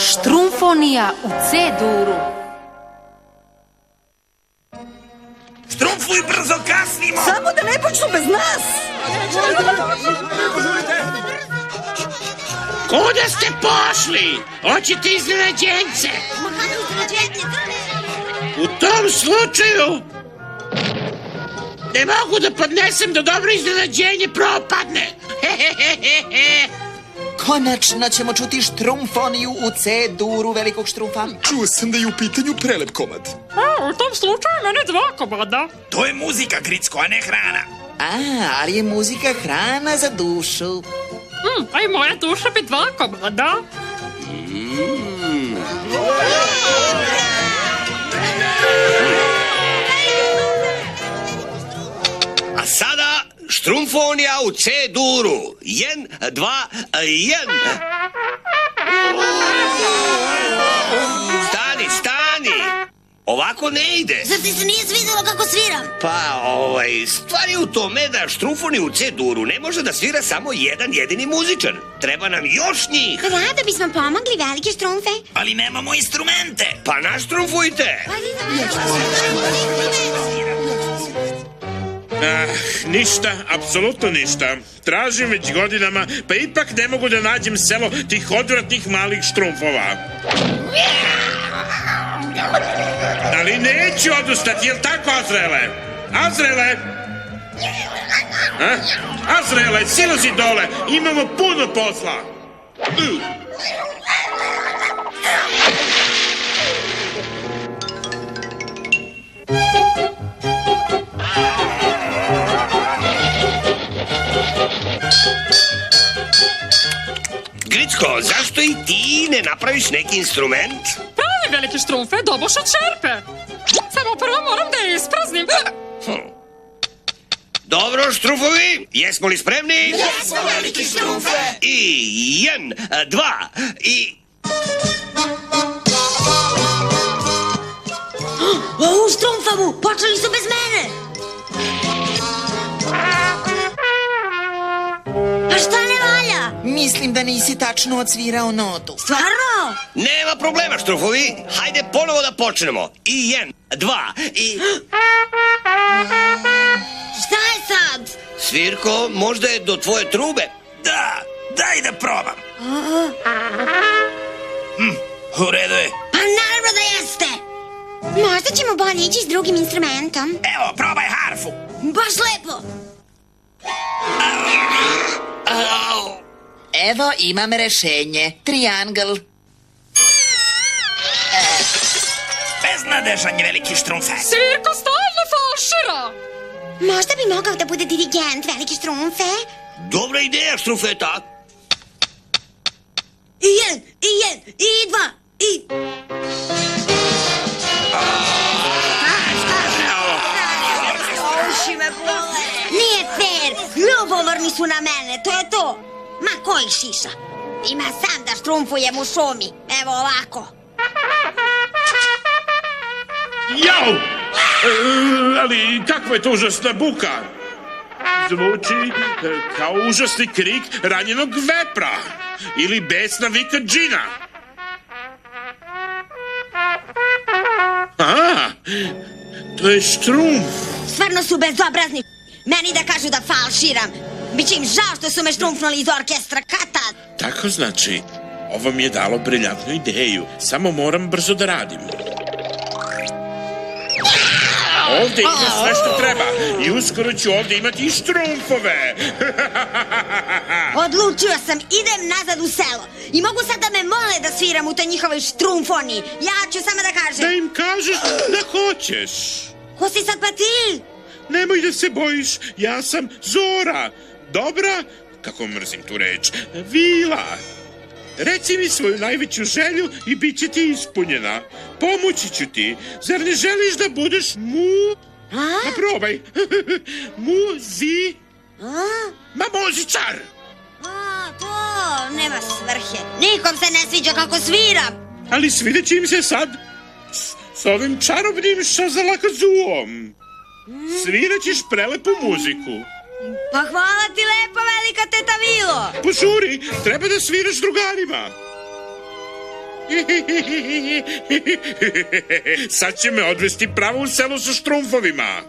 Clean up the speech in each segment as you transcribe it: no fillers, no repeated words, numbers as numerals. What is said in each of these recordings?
Štrumfonija u C-duru. Štrumfuj brzo, kasnimo! Samo da ne počnu bez nas! Kuda ste pošli? Hoćete iznenađence? U tom slučaju ne mogu da podnesem da dobro iznenađenje propadne. Konačno ćemo čuti štrumfoniju u C-duru velikog štrumfa. Čuo sam da je u pitanju prelep komad. U tom slučaju mene 2 komada. To je muzika, Gricko, a ne hrana. Ali je muzika hrana za dušu. A i moja duša bi 2 komada. A sada štrumfonija u C-duru. 1, 2, 1. Stani. Ovako ne ide. Zar ti se nije svidjelo kako sviram? Pa, stvar je u tome da štrumfoniju u C-duru ne može da svira samo jedan jedini muzičar. Treba nam još njih. Rado bismo pomogli velike štrumfe. Ali nemamo instrumente. Pa naštrumfujte. Ništa, apsolutno ništa. Tražim već godinama, pa ipak ne mogu da nađem selo tih odvratnih malih štrumfova. Ali neću odustati, jel tako, Azrele? Azrele! Azrele, silazi dole, imamo puno posla. Gricko, zašto i ti ne napraviš neki instrument? Pravi veliki štrumfe doboše čerpe. Samo prvo moram da je ispraznim. Dobro, štrumfovi, jesmo li spremni? Jesmo, veliki štrumfe! I 1, 2, i... U štrumfavu, počeli su bez mene. A šta ne valja? Mislim da nisi tačno odsvirao notu. Stvarno? Nema problema, štrumfovi. Hajde ponovo da počnemo. I 1, 2, i... Šta je sad? Svirko, možda je do tvoje trube? Da, daj da probam. U redu je. Pa naravno da jeste. Možda ćemo bolje ići s drugim instrumentom. Evo, probaj harfu. Baš lepo. Evo, imam rešenje. Triangl. Beznadežan je veliki štrumfe. Svirko stalno falšira. Možda bi mogao da bude dirigent velike štrumfe. Dobra ideja, štrumfeta. I 1, i 2, i... Uši me bole. Nije fair. Ljubomorni su na mene, to je to. Ma koji šiša? Ima sam da štrumfujem u šumi. Evo ovako. Jau! Ali kakva je to užasna buka? Zvuči kao užasni krik ranjenog vepra ili besna vika džina. To je štrumf. Stvarno su bezobrazni. Meni da kažu da falširam. Biće im žao što su me štrumfnuli iz orkestra Katad. Tako znači, ovo mi je dalo briljantnu ideju. Samo moram brzo da radim. Ovdje ima sve što treba i uskoro ću ovdje imati i štrumfove. Odlučio sam, idem nazad u selo. I mogu sad da me mole da sviram u toj njihovoj štrumfoniji. Ja ću samo da kažem. Da im kažeš da hoćeš. Ko si sad pa ti? Nemoj da se bojiš, ja sam Zora. Dobra, kako mrzim tu reč, vila. Reci mi svoju najveću želju i bit će ti ispunjena. Pomoći ću ti. Zar ne želiš da budeš Ma probaj. Ma muzičar. To nema svrhe. Nikom se ne sviđa kako sviram. Ali svidjet će im se sad s ovim čarobnim šazalakazuom. Svirat ćeš prelepu muziku. Pa hvala ti lepo, velika teta Vilo. Požuri, treba da sviraš drugarima. Sad će me odvesti pravo u selo sa štrumfovima.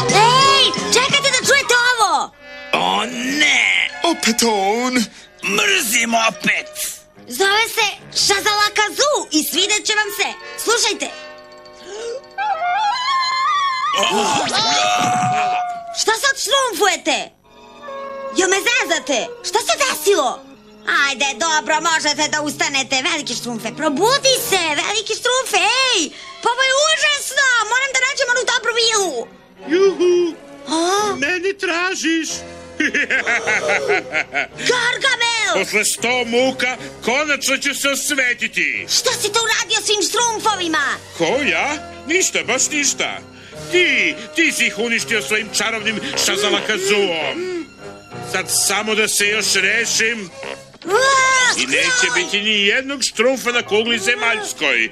Ej, čekajte da čujete ovo! O ne! Opet on. Mrzim opet! Zove se Šazalakazu i svidjet će vam se. Slušajte. Šta sad štrumfujete? Jo me zezate? Šta se desilo? Ajde, dobro, možete da ustanete. Veliki štrumfe, probudi se, veliki štrumfe, ej! Pa ovo je užasno! Moram da nađem onu dobru vilu. Juhu, A? mene tražiš. Gargamel! Posle 100 muka konačno ću se osvetiti. Šta si to uradio svim štrumfovima? Ko ja? Ništa, baš ništa. Ti si ih uništio svojim čarovnim šazalakazuom. Sad samo da se još rešim i neće biti ni jednog štrumfa na kugli zemaljskoj.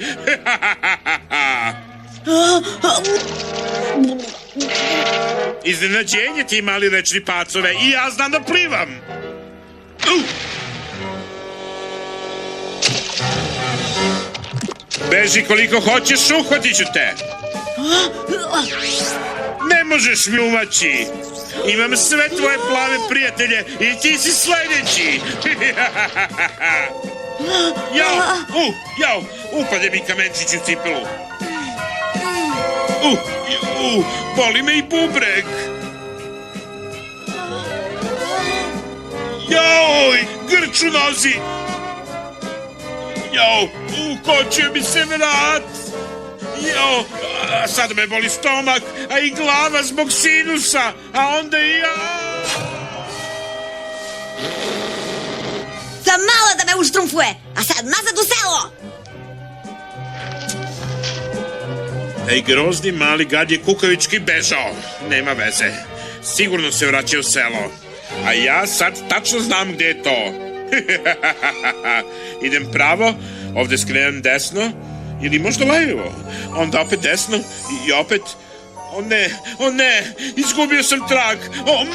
Iznenađenje ti mali rečni pacove i ja znam da plivam. Beži koliko hoćeš, uhvatit ću te. Ne možeš mi umaći. Imam sve tvoje plave prijatelje i ti si sledeći. Jao, upade mi kamenčić u cipelu. Boli me i bubreg. Joj, grč u nozi. Jao, ukočio mi se vrat. Jao, sad me boli stomak, a i glava zbog sinusa, a onda i ja. Sam malo da me uštrumfuje, a sad nazad u selo. Ej, grozni mali gad je kukavički bežao. Nema veze, sigurno se vraća u selo. A ja sad tačno znam gde je to. Idem pravo, ovde skrenem desno, ili možda levo, onda opet desno i opet... O ne, izgubio sam trag.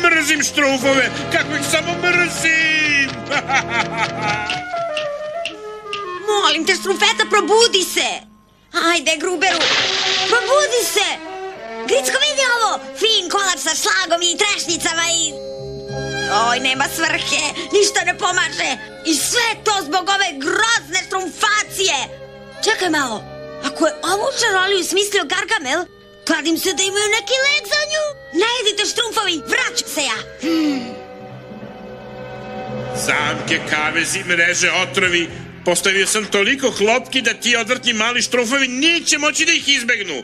Mrzim štrumfove, kako ih samo mrzim. Molim te, štrumfeta, probudi se. Ajde, Gruberu, probudi se. Gricko, vidi ovo, fin kolač sa šlagom i trešnicama i... Oj, nema svrhe, ništa ne pomaže. I sve to zbog ove grozne štrumfacije. Čekaj malo, ako je ovu čaroliju smislio Gargamel, kladim se da imaju neki lek za nju. Ne idite, štrumfovi, vraćam se ja. Zamke, kavezi, mreže, otrovi. Postavio sam toliko klopki da ti odvrtni mali štrumfovi neće moći da ih izbegnu.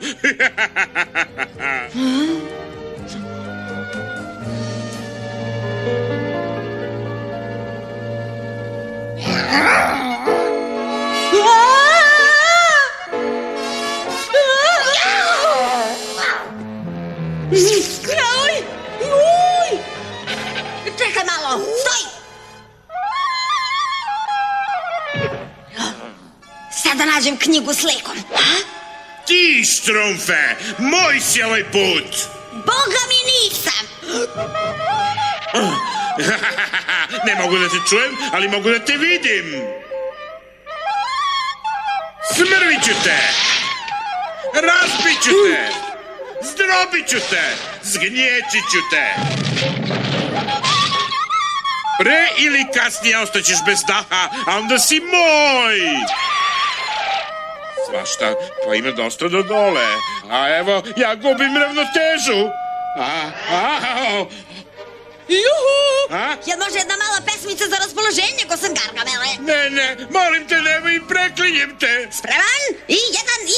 Čekaj malo, stoj! Sada nađem knjigu s lekom. Ti, štrumfe, moj si ovaj put. Boga mi nisam! Ne mogu da te čujem, ali mogu da te vidim. Smrviću te. Razbiću te. Zdrobiću te. Zgnječiću te. Pre ili kasnije ostaćeš bez daha, a onda si moj. Svašta, pa ima dosta do dole. A evo, ja gubim ravnotežu. Juhu! Jel može jedna mala pesmica za raspoloženje, ko sam Gargamele? Ne, molim te, nemoj, preklinjem te. Spreman? I 1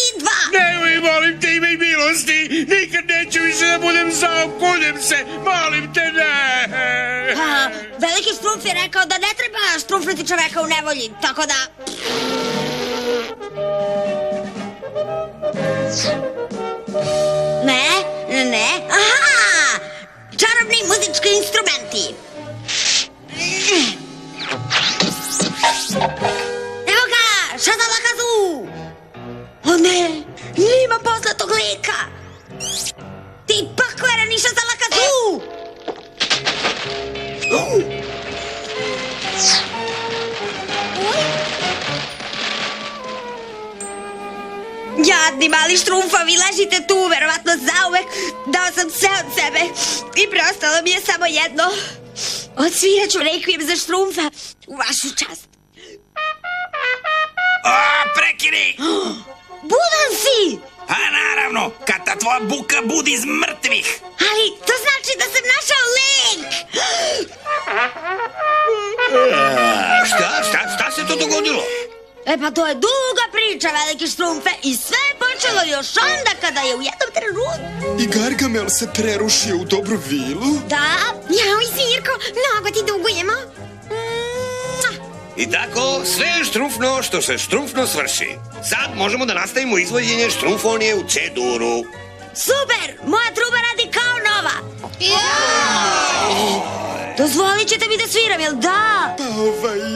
i 2. Nemoj, molim te, imaj milosti. Nikad neću više da budem zao, kuljem se. Molim te, ne. Veliki štrumf je rekao da ne treba štrumfnuti čoveka u nevolji, tako da... Ne. Aha! Čarobni muzički instrumenti. Evo ga, Šazalakazu! O ne, nema poznatog lika. Ti pokvareni Šazalakazu! jadni mali štrumfovi, ležite tu, verovatno zauvek. Dao sam sve od sebe i preostalo mi je samo jedno. Odsviraću rekvijem za štrumfa u vašu čast. O, prekini! Budan si! A naravno, kad ta tvoja buka budi iz mrtvih. Ali to znači da sam našao lek! Šta se to dogodilo? E pa to je duga priča, veliki štrumfe, i sve je počelo još onda kada je u jednom trenutku... I Gargamel se prerušio u dobru vilu? Da, Jao, Svirko, mnogo ti dugujemo. I tako, sve je štrumfno što se štrumfno svrši. Sad možemo da nastavimo izvođenje štrumfonije u C-duru. super! Moja truba radi kao nova! Dozvolit ćete mi da sviram, jel da?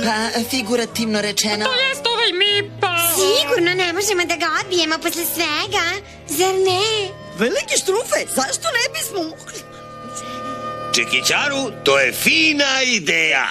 Pa, figurativno rečeno... To jest ovaj Mipa. Sigurno ne možemo da ga odbijemo posle svega, zar ne? Veliki štrumfe, zašto ne bismo mogli? Čekićaru, to je fina ideja.